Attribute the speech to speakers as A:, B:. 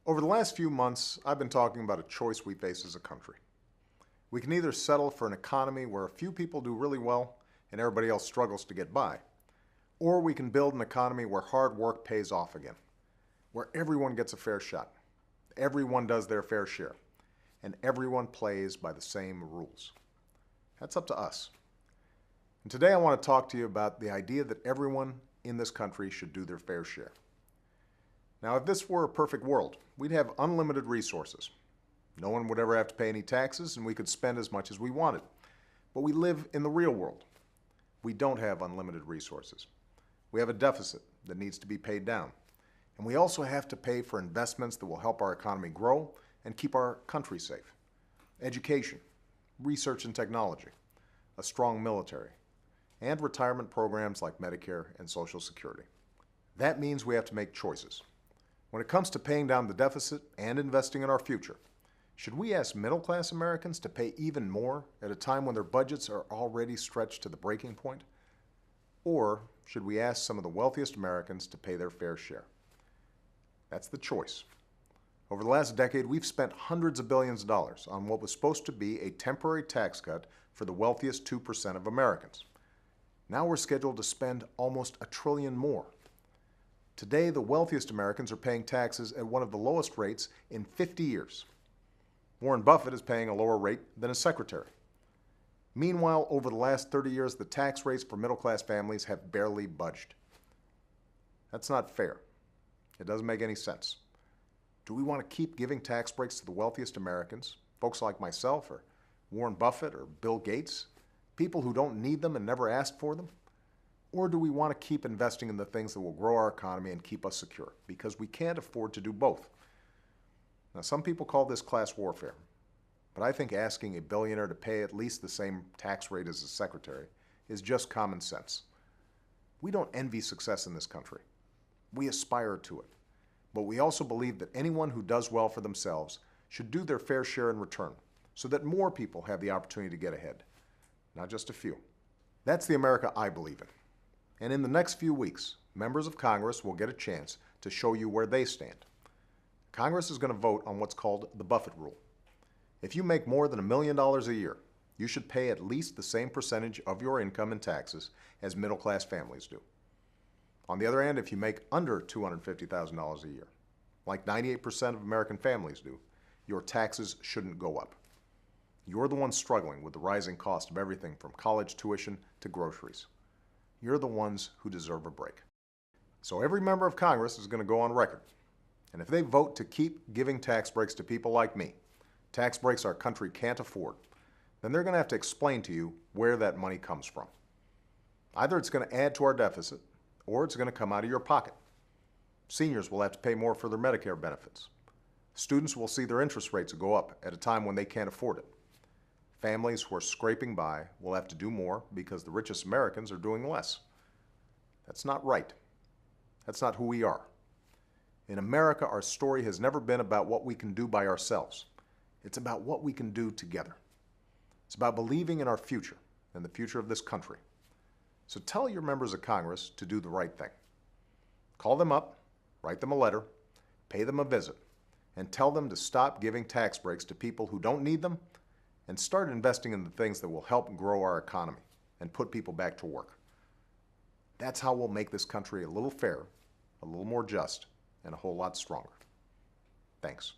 A: Over the last few months, I've been talking about a choice we face as a country. We can either settle for an economy where a few people do really well and everybody else struggles to get by, or we can build an economy where hard work pays off again, where everyone gets a fair shot, everyone does their fair share, and everyone plays by the same rules. That's up to us. And today I want to talk to you about the idea that everyone in this country should do their fair share. Now, if this were a perfect world, we'd have unlimited resources. No one would ever have to pay any taxes, and we could spend as much as we wanted. But we live in the real world. We don't have unlimited resources. We have a deficit that needs to be paid down. And we also have to pay for investments that will help our economy grow and keep our country safe. Education, research and technology, a strong military, and retirement programs like Medicare and Social Security. That means we have to make choices. When it comes to paying down the deficit and investing in our future, should we ask middle-class Americans to pay even more at a time when their budgets are already stretched to the breaking point? Or should we ask some of the wealthiest Americans to pay their fair share? That's the choice. Over the last decade, we've spent hundreds of billions of dollars on what was supposed to be a temporary tax cut for the wealthiest 2% of Americans. Now we're scheduled to spend almost $1 trillion more. Today, the wealthiest Americans are paying taxes at one of the lowest rates in 50 years. Warren Buffett is paying a lower rate than his secretary. Meanwhile, over the last 30 years, the tax rates for middle-class families have barely budged. That's not fair. It doesn't make any sense. Do we want to keep giving tax breaks to the wealthiest Americans, folks like myself or Warren Buffett or Bill Gates, people who don't need them and never asked for them? Or do we want to keep investing in the things that will grow our economy and keep us secure? Because we can't afford to do both. Now, some people call this class warfare, but I think asking a billionaire to pay at least the same tax rate as his secretary is just common sense. We don't envy success in this country. We aspire to it. But we also believe that anyone who does well for themselves should do their fair share in return, so that more people have the opportunity to get ahead, not just a few. That's the America I believe in. And in the next few weeks, members of Congress will get a chance to show you where they stand. Congress is going to vote on what's called the Buffett Rule. If you make more than $1 million a year, you should pay at least the same percentage of your income in taxes as middle-class families do. On the other hand, if you make under $250,000 a year, like 98% of American families do, your taxes shouldn't go up. You're the ones struggling with the rising cost of everything from college tuition to groceries. You're the ones who deserve a break. So every member of Congress is going to go on record. And if they vote to keep giving tax breaks to people like me, tax breaks our country can't afford, then they're going to have to explain to you where that money comes from. Either it's going to add to our deficit, or it's going to come out of your pocket. Seniors will have to pay more for their Medicare benefits. Students will see their interest rates go up at a time when they can't afford it. Families who are scraping by will have to do more because the richest Americans are doing less. That's not right. That's not who we are. In America, our story has never been about what we can do by ourselves. It's about what we can do together. It's about believing in our future and the future of this country. So tell your members of Congress to do the right thing. Call them up, write them a letter, pay them a visit, and tell them to stop giving tax breaks to people who don't need them and start investing in the things that will help grow our economy and put people back to work. That's how we'll make this country a little fairer, a little more just, and a whole lot stronger. Thanks.